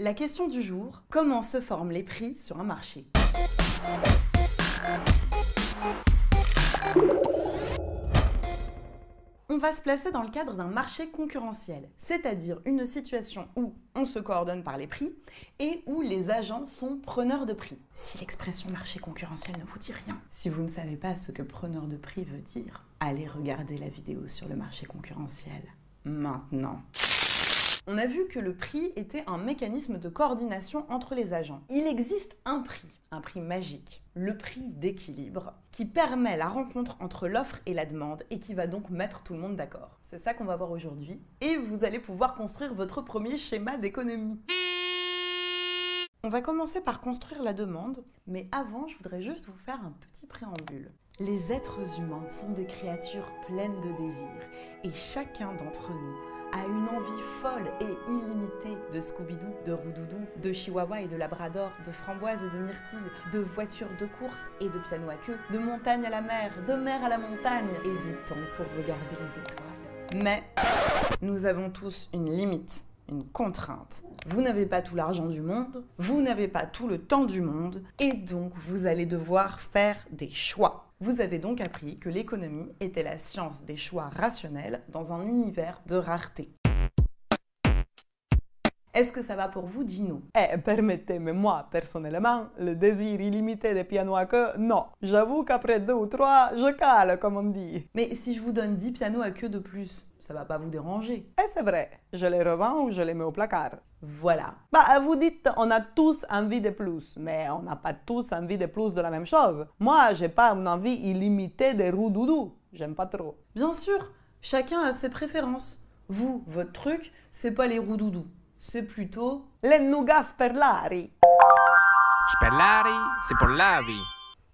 La question du jour, comment se forment les prix sur un marché? On va se placer dans le cadre d'un marché concurrentiel, c'est-à-dire une situation où on se coordonne par les prix et où les agents sont preneurs de prix. Si l'expression marché concurrentiel ne vous dit rien, si vous ne savez pas ce que preneur de prix veut dire, allez regarder la vidéo sur le marché concurrentiel maintenant. On a vu que le prix était un mécanisme de coordination entre les agents. Il existe un prix magique, le prix d'équilibre, qui permet la rencontre entre l'offre et la demande et qui va donc mettre tout le monde d'accord. C'est ça qu'on va voir aujourd'hui et vous allez pouvoir construire votre premier schéma d'économie. On va commencer par construire la demande, mais avant, je voudrais juste vous faire un petit préambule. Les êtres humains sont des créatures pleines de désirs et chacun d'entre nous a une envie folle et illimitée de Scooby-Doo, de Roudoudou, de Chihuahua et de Labrador, de framboise et de myrtille, de voitures de course et de piano à queue, de montagne à la mer, de mer à la montagne et de temps pour regarder les étoiles. Mais nous avons tous une limite, une contrainte. Vous n'avez pas tout l'argent du monde, vous n'avez pas tout le temps du monde et donc vous allez devoir faire des choix. Vous avez donc appris que l'économie était la science des choix rationnels dans un univers de rareté. Est-ce que ça va pour vous, Gino? Permettez-moi, moi, personnellement, le désir illimité des pianos à queue, non. J'avoue qu'après 2 ou 3, je cale, comme on dit. Mais si je vous donne 10 pianos à queue de plus, ça va pas vous déranger? C'est vrai, je les revends ou je les mets au placard. Voilà. Vous dites, on a tous envie de plus, mais on n'a pas tous envie de plus de la même chose. Moi, j'ai pas une envie illimitée de Roudoudou. J'aime pas trop. Bien sûr, chacun a ses préférences. Vous, votre truc, c'est pas les Roudoudou. C'est plutôt les nougats sperlari. Sperlari, c'est pour la vie.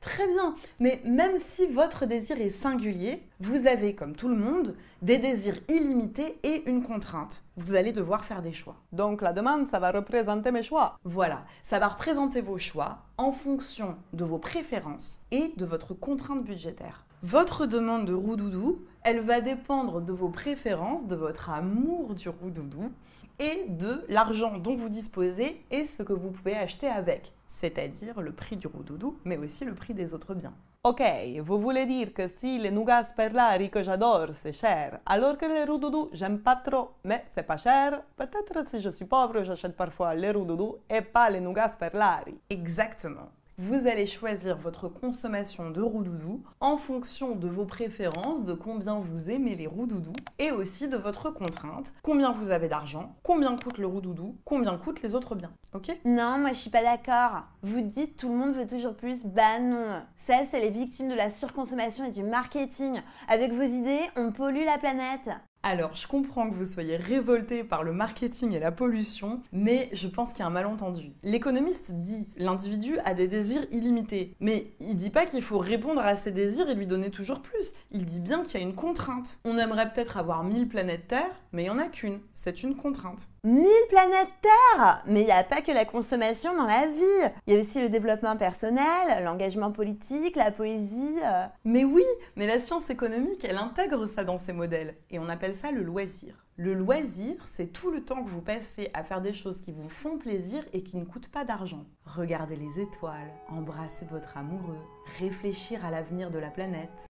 Très bien, mais même si votre désir est singulier, vous avez, comme tout le monde, des désirs illimités et une contrainte. Vous allez devoir faire des choix. Donc la demande, ça va représenter mes choix. Voilà, ça va représenter vos choix en fonction de vos préférences et de votre contrainte budgétaire. Votre demande de Roudoudou, elle va dépendre de vos préférences, de votre amour du Roudoudou et de l'argent dont vous disposez et ce que vous pouvez acheter avec. C'est-à-dire le prix du Roudoudou, mais aussi le prix des autres biens. Ok, vous voulez dire que si les nougats sperlari que j'adore, c'est cher, alors que les Roudoudou, j'aime pas trop, mais c'est pas cher, peut-être si je suis pauvre, j'achète parfois les Roudoudou et pas les nougats sperlari. Exactement. Vous allez choisir votre consommation de Roudoudou en fonction de vos préférences, de combien vous aimez les Roudoudou et aussi de votre contrainte, combien vous avez d'argent, combien coûte le Roudoudou, combien coûtent les autres biens. Ok? Non, moi je suis pas d'accord. Vous dites tout le monde veut toujours plus, bah non. Ça, c'est les victimes de la surconsommation et du marketing. Avec vos idées, on pollue la planète. Alors, je comprends que vous soyez révolté par le marketing et la pollution, mais je pense qu'il y a un malentendu. L'économiste dit l'individu a des désirs illimités, mais il dit pas qu'il faut répondre à ses désirs et lui donner toujours plus. Il dit bien qu'il y a une contrainte. On aimerait peut-être avoir 1000 planètes Terre, mais il n'y en a qu'une. C'est une contrainte. 1000 planètes Terre! Mais il n'y a pas que la consommation dans la vie. Il y a aussi le développement personnel, l'engagement politique, la poésie. Mais oui, mais la science économique, elle intègre ça dans ses modèles. Et on appelle ça le loisir. Le loisir, c'est tout le temps que vous passez à faire des choses qui vous font plaisir et qui ne coûtent pas d'argent. Regarder les étoiles, embrasser votre amoureux, réfléchir à l'avenir de la planète.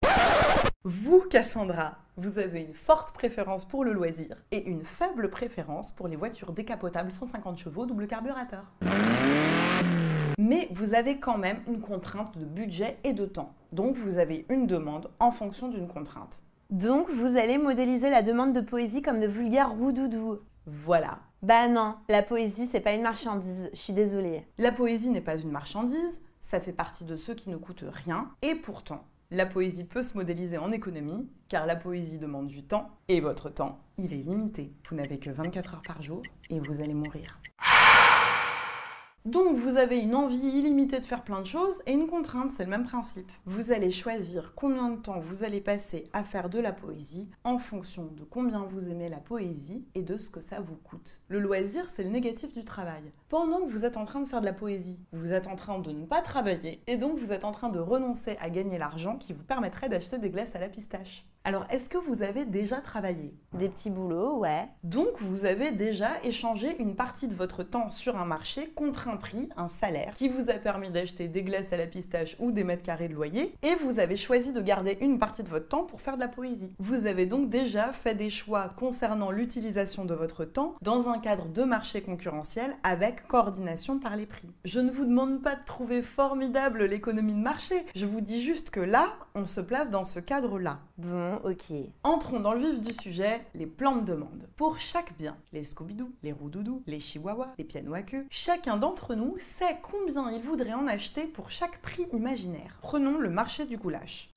Vous, Cassandra, vous avez une forte préférence pour le loisir et une faible préférence pour les voitures décapotables 150 chevaux double carburateur. Mais vous avez quand même une contrainte de budget et de temps. Donc vous avez une demande en fonction d'une contrainte. Donc vous allez modéliser la demande de poésie comme de vulgaires Roudoudou. Voilà. Bah non, la poésie c'est pas une marchandise, je suis désolée. La poésie n'est pas une marchandise, ça fait partie de ceux qui ne coûtent rien et pourtant, la poésie peut se modéliser en économie, car la poésie demande du temps, et votre temps, il est limité. Vous n'avez que 24 heures par jour, et vous allez mourir. Donc vous avez une envie illimitée de faire plein de choses, et une contrainte, c'est le même principe. Vous allez choisir combien de temps vous allez passer à faire de la poésie, en fonction de combien vous aimez la poésie, et de ce que ça vous coûte. Le loisir, c'est le négatif du travail. Pendant que vous êtes en train de faire de la poésie, vous êtes en train de ne pas travailler, et donc vous êtes en train de renoncer à gagner l'argent qui vous permettrait d'acheter des glaces à la pistache. Alors, est-ce que vous avez déjà travaillé? Des petits boulots, ouais. Donc, vous avez déjà échangé une partie de votre temps sur un marché contre un prix, un salaire, qui vous a permis d'acheter des glaces à la pistache ou des mètres carrés de loyer, et vous avez choisi de garder une partie de votre temps pour faire de la poésie. Vous avez donc déjà fait des choix concernant l'utilisation de votre temps dans un cadre de marché concurrentiel avec coordination par les prix. Je ne vous demande pas de trouver formidable l'économie de marché, je vous dis juste que là, on se place dans ce cadre-là. Bon, ok. Entrons dans le vif du sujet, les plans de demande. Pour chaque bien, les Scooby-Doo, les Roudoudou, les Chihuahuas, les pianos à queue, chacun d'entre nous sait combien il voudrait en acheter pour chaque prix imaginaire. Prenons le marché du goulash.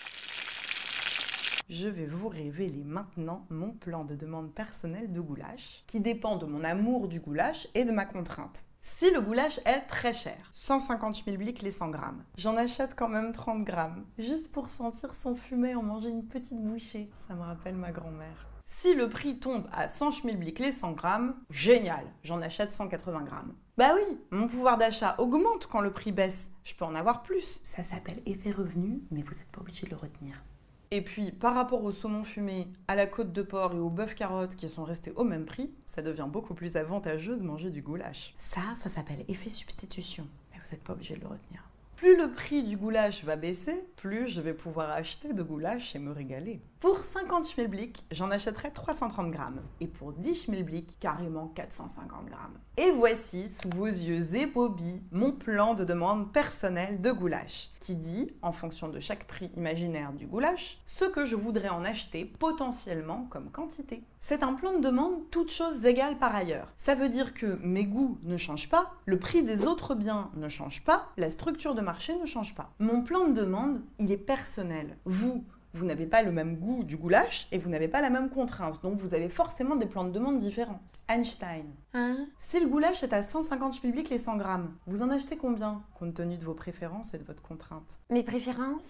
Je vais vous révéler maintenant mon plan de demande personnel de goulash, qui dépend de mon amour du goulash et de ma contrainte. Si le goulash est très cher, 150 schmilblick les 100 grammes, j'en achète quand même 30 grammes, juste pour sentir son fumet en manger une petite bouchée. Ça me rappelle ma grand-mère. Si le prix tombe à 100 schmilblick les 100 grammes, génial, j'en achète 180 grammes. Bah oui, mon pouvoir d'achat augmente quand le prix baisse, je peux en avoir plus. Ça s'appelle effet revenu, mais vous n'êtes pas obligé de le retenir. Et puis, par rapport au saumon fumé, à la côte de porc et au bœuf carotte qui sont restés au même prix, ça devient beaucoup plus avantageux de manger du goulash. Ça s'appelle effet substitution, mais vous n'êtes pas obligé de le retenir. Plus le prix du goulash va baisser, plus je vais pouvoir acheter de goulash et me régaler. Pour 50 schmilblick, j'en achèterai 330 grammes. Et pour 10 schmilblick, carrément 450 grammes. Et voici, sous vos yeux ébobis, mon plan de demande personnel de goulash, qui dit, en fonction de chaque prix imaginaire du goulash, ce que je voudrais en acheter potentiellement comme quantité. C'est un plan de demande toutes choses égales par ailleurs. Ça veut dire que mes goûts ne changent pas, le prix des autres biens ne change pas, la structure de marché ne change pas. Mon plan de demande, il est personnel. Vous n'avez pas le même goût du goulash et vous n'avez pas la même contrainte, donc vous avez forcément des plans de demande différents. Einstein. Hein? Si le goulash est à 150 schmilblick les 100 grammes, vous en achetez combien, compte tenu de vos préférences et de votre contrainte? Mes préférences?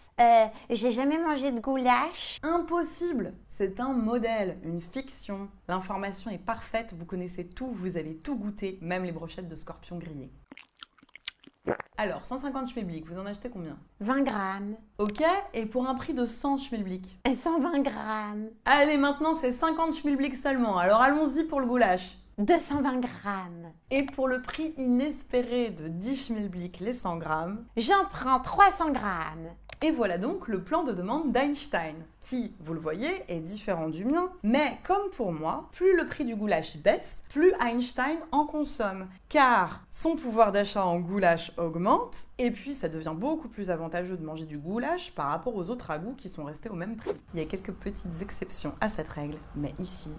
J'ai jamais mangé de goulash. Impossible! C'est un modèle, une fiction. L'information est parfaite, vous connaissez tout, vous avez tout goûté, même les brochettes de scorpion grillées. Alors, 150 schmilblick, vous en achetez combien? 20 grammes. Ok, et pour un prix de 100 schmilblick? Et 120 grammes. Allez, maintenant c'est 50 schmilblick seulement, alors allons-y pour le goulash. 220 grammes. Et pour le prix inespéré de 10 schmilblick les 100 grammes, J'en prends 300 grammes. et voilà donc le plan de demande d'Einstein, qui, vous le voyez, est différent du mien. Mais comme pour moi, plus le prix du goulash baisse, plus Einstein en consomme, car son pouvoir d'achat en goulash augmente, et puis ça devient beaucoup plus avantageux de manger du goulash par rapport aux autres ragoûts qui sont restés au même prix. Il y a quelques petites exceptions à cette règle, mais ici,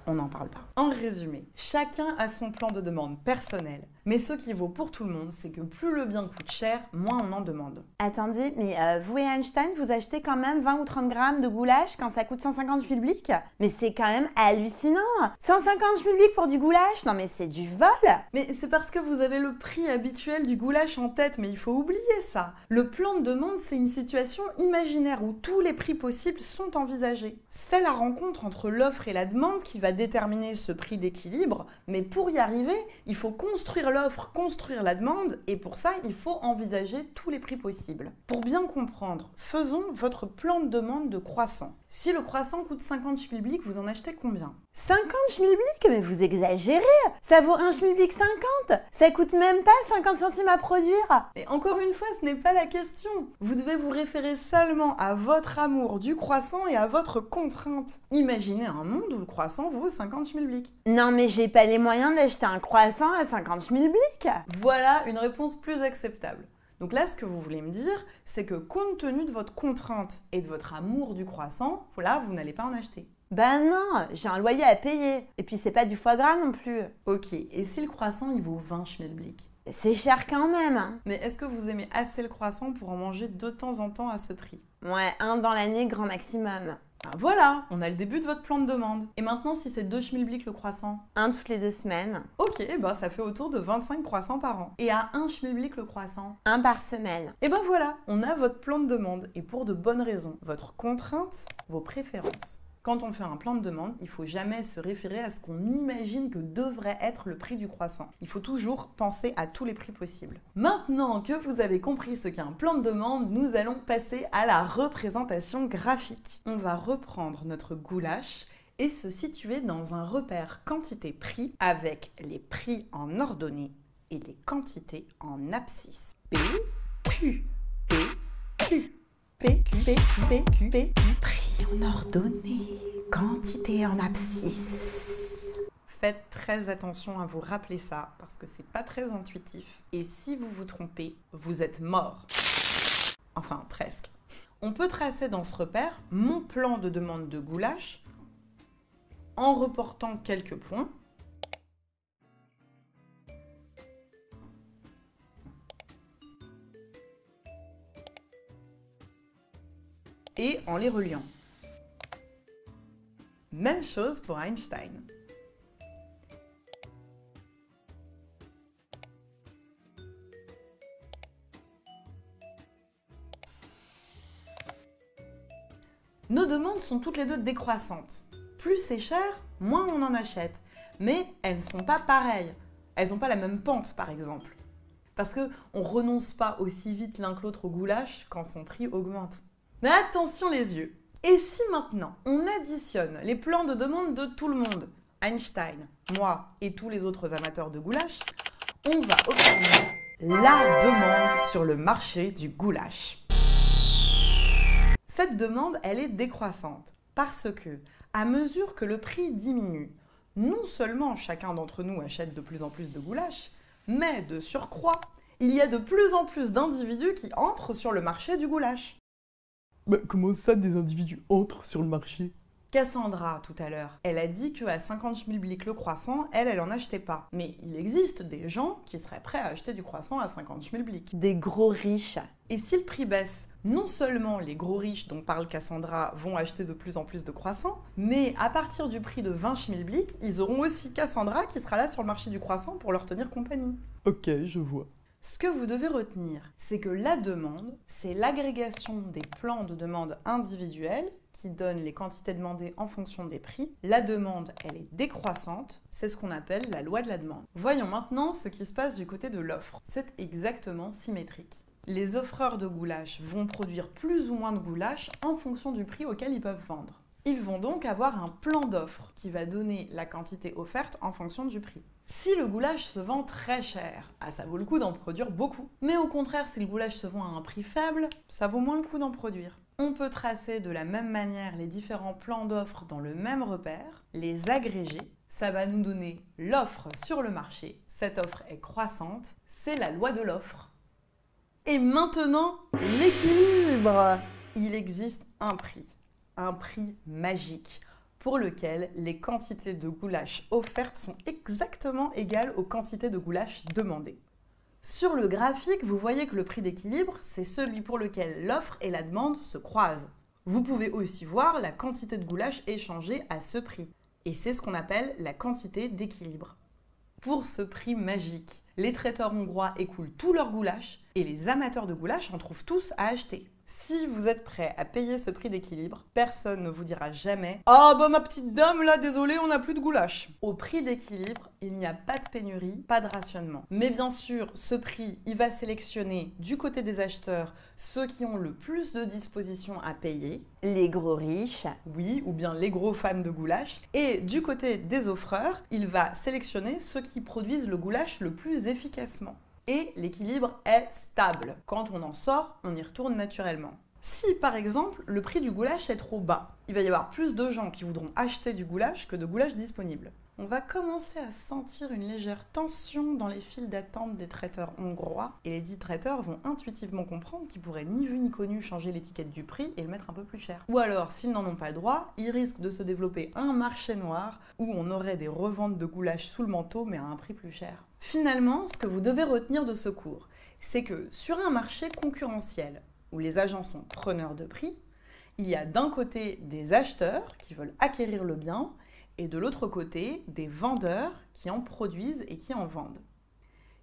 on n'en parle pas. En résumé, chacun a son plan de demande personnel, mais ce qui vaut pour tout le monde, c'est que plus le bien coûte cher, moins on en demande. Attendez, mais vous et Einstein, vous achetez quand même 20 ou 30 grammes de goulash quand ça coûte 150 schmilblick? Mais c'est quand même hallucinant! 150 schmilblick pour du goulash? Non mais c'est du vol! Mais c'est parce que vous avez le prix habituel du goulash en tête, mais il faut oublier ça. Le plan de demande, c'est une situation imaginaire où tous les prix possibles sont envisagés. C'est la rencontre entre l'offre et la demande qui va déterminer ce prix d'équilibre, mais pour y arriver, il faut construire l'offre, construire la demande, et pour ça, il faut envisager tous les prix possibles. Pour bien comprendre, faisons votre plan de demande de croissant. Si le croissant coûte 50 schmilblick, vous en achetez combien? 50 schmilblick? Mais vous exagérez! Ça vaut 1 schmilblick 50! Ça coûte même pas 50 centimes à produire! Et encore une fois, ce n'est pas la question. Vous devez vous référer seulement à votre amour du croissant et à votre contrainte. Imaginez un monde où le croissant vaut 50 schmilblick. Non mais j'ai pas les moyens d'acheter un croissant à 50 schmilblick! Voilà une réponse plus acceptable. Donc là, ce que vous voulez me dire, c'est que compte tenu de votre contrainte et de votre amour du croissant, voilà, vous n'allez pas en acheter. Ben non, j'ai un loyer à payer. Et puis c'est pas du foie gras non plus. Ok, et si le croissant il vaut 20 schmilblick? C'est cher quand même. Hein. Mais est-ce que vous aimez assez le croissant pour en manger de temps en temps à ce prix? Ouais, un dans l'année grand maximum. Ah voilà, on a le début de votre plan de demande. Et maintenant, si c'est 2 schmilblick le croissant? Un toutes les 2 semaines. Ok, bah ça fait autour de 25 croissants par an. Et à 1 schmilblick le croissant? Un par semaine. Et ben voilà, on a votre plan de demande. Et pour de bonnes raisons. Votre contrainte, vos préférences. Quand on fait un plan de demande, il ne faut jamais se référer à ce qu'on imagine que devrait être le prix du croissant. Il faut toujours penser à tous les prix possibles. Maintenant que vous avez compris ce qu'est un plan de demande, nous allons passer à la représentation graphique. On va reprendre notre goulash et se situer dans un repère quantité-prix avec les prix en ordonnée et les quantités en abscisse. P, Q, P, Q, P, Q, P, P, Q, P, Q, prix en ordonnée, quantité en abscisse. Faites très attention à vous rappeler ça parce que c'est pas très intuitif. Et si vous vous trompez, vous êtes mort. Enfin, presque. On peut tracer dans ce repère mon plan de demande de goulash en reportant quelques points. Et en les reliant. Même chose pour Einstein. Nos demandes sont toutes les deux décroissantes. Plus c'est cher, moins on en achète. Mais elles ne sont pas pareilles. Elles n'ont pas la même pente, par exemple. Parce qu'on ne renonce pas aussi vite l'un que l'autre au goulash quand son prix augmente. Mais attention les yeux. Et si maintenant on additionne les plans de demande de tout le monde, Einstein, moi et tous les autres amateurs de goulash, on va obtenir la demande sur le marché du goulash. Cette demande, elle est décroissante parce que, à mesure que le prix diminue, non seulement chacun d'entre nous achète de plus en plus de goulash, mais de surcroît, il y a de plus en plus d'individus qui entrent sur le marché du goulash. Mais comment ça, des individus entrent sur le marché? Cassandra, tout à l'heure, elle a dit qu'à 50 schmilblick le croissant, elle en achetait pas. Mais il existe des gens qui seraient prêts à acheter du croissant à 50 schmilblick. Des gros riches. Et si le prix baisse, non seulement les gros riches dont parle Cassandra vont acheter de plus en plus de croissants, mais à partir du prix de 20 schmilblick, ils auront aussi Cassandra qui sera là sur le marché du croissant pour leur tenir compagnie. Ok, je vois. Ce que vous devez retenir, c'est que la demande, c'est l'agrégation des plans de demande individuels qui donnent les quantités demandées en fonction des prix. La demande, elle est décroissante, c'est ce qu'on appelle la loi de la demande. Voyons maintenant ce qui se passe du côté de l'offre. C'est exactement symétrique. Les offreurs de goulash vont produire plus ou moins de goulash en fonction du prix auquel ils peuvent vendre. Ils vont donc avoir un plan d'offre qui va donner la quantité offerte en fonction du prix. Si le goulash se vend très cher, ça vaut le coup d'en produire beaucoup. Mais au contraire, si le goulash se vend à un prix faible, ça vaut moins le coup d'en produire. On peut tracer de la même manière les différents plans d'offres dans le même repère, les agréger. Ça va nous donner l'offre sur le marché. Cette offre est croissante, c'est la loi de l'offre. Et maintenant, l'équilibre. Il existe un prix magique, pour lequel les quantités de goulash offertes sont exactement égales aux quantités de goulash demandées. Sur le graphique, vous voyez que le prix d'équilibre, c'est celui pour lequel l'offre et la demande se croisent. Vous pouvez aussi voir la quantité de goulash échangée à ce prix. Et c'est ce qu'on appelle la quantité d'équilibre. Pour ce prix magique, les traiteurs hongrois écoulent tout leur goulash et les amateurs de goulash en trouvent tous à acheter. Si vous êtes prêt à payer ce prix d'équilibre, personne ne vous dira jamais « Ah bah ma petite dame là, désolé, on n'a plus de goulash ». Au prix d'équilibre, il n'y a pas de pénurie, pas de rationnement. Mais bien sûr, ce prix, il va sélectionner du côté des acheteurs ceux qui ont le plus de disposition à payer. Les gros riches. Oui, ou bien les gros fans de goulash. Et du côté des offreurs, il va sélectionner ceux qui produisent le goulash le plus efficacement. Et l'équilibre est stable. Quand on en sort, on y retourne naturellement. Si par exemple, le prix du goulash est trop bas, il va y avoir plus de gens qui voudront acheter du goulash que de goulash disponible. On va commencer à sentir une légère tension dans les files d'attente des traiteurs hongrois, et les dits traiteurs vont intuitivement comprendre qu'ils pourraient ni vu ni connu changer l'étiquette du prix et le mettre un peu plus cher. Ou alors, s'ils n'en ont pas le droit, il risque de se développer un marché noir où on aurait des reventes de goulash sous le manteau mais à un prix plus cher. Finalement, ce que vous devez retenir de ce cours, c'est que sur un marché concurrentiel où les agents sont preneurs de prix, il y a d'un côté des acheteurs qui veulent acquérir le bien et de l'autre côté des vendeurs qui en produisent et qui en vendent.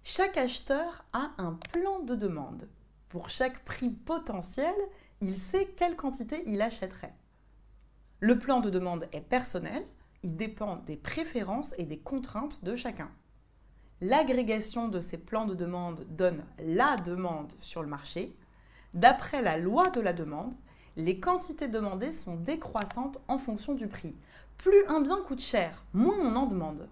Chaque acheteur a un plan de demande. Pour chaque prix potentiel, il sait quelle quantité il achèterait. Le plan de demande est personnel, il dépend des préférences et des contraintes de chacun. L'agrégation de ces plans de demande donne la demande sur le marché. D'après la loi de la demande, les quantités demandées sont décroissantes en fonction du prix. Plus un bien coûte cher, moins on en demande.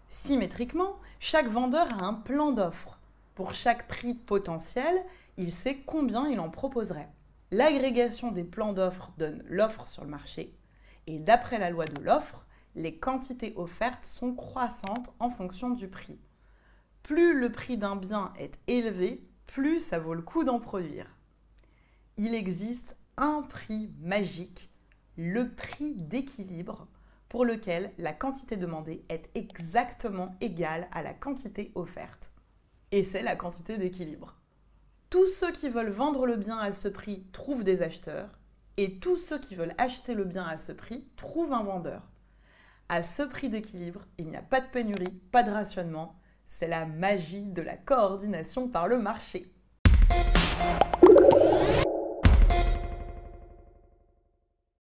Symétriquement, chaque vendeur a un plan d'offre. Pour chaque prix potentiel, il sait combien il en proposerait. L'agrégation des plans d'offres donne l'offre sur le marché. Et d'après la loi de l'offre, les quantités offertes sont croissantes en fonction du prix. Plus le prix d'un bien est élevé, plus ça vaut le coup d'en produire. Il existe un prix magique, le prix d'équilibre, pour lequel la quantité demandée est exactement égale à la quantité offerte. Et c'est la quantité d'équilibre. Tous ceux qui veulent vendre le bien à ce prix trouvent des acheteurs, et tous ceux qui veulent acheter le bien à ce prix trouvent un vendeur. À ce prix d'équilibre, il n'y a pas de pénurie, pas de rationnement. C'est la magie de la coordination par le marché.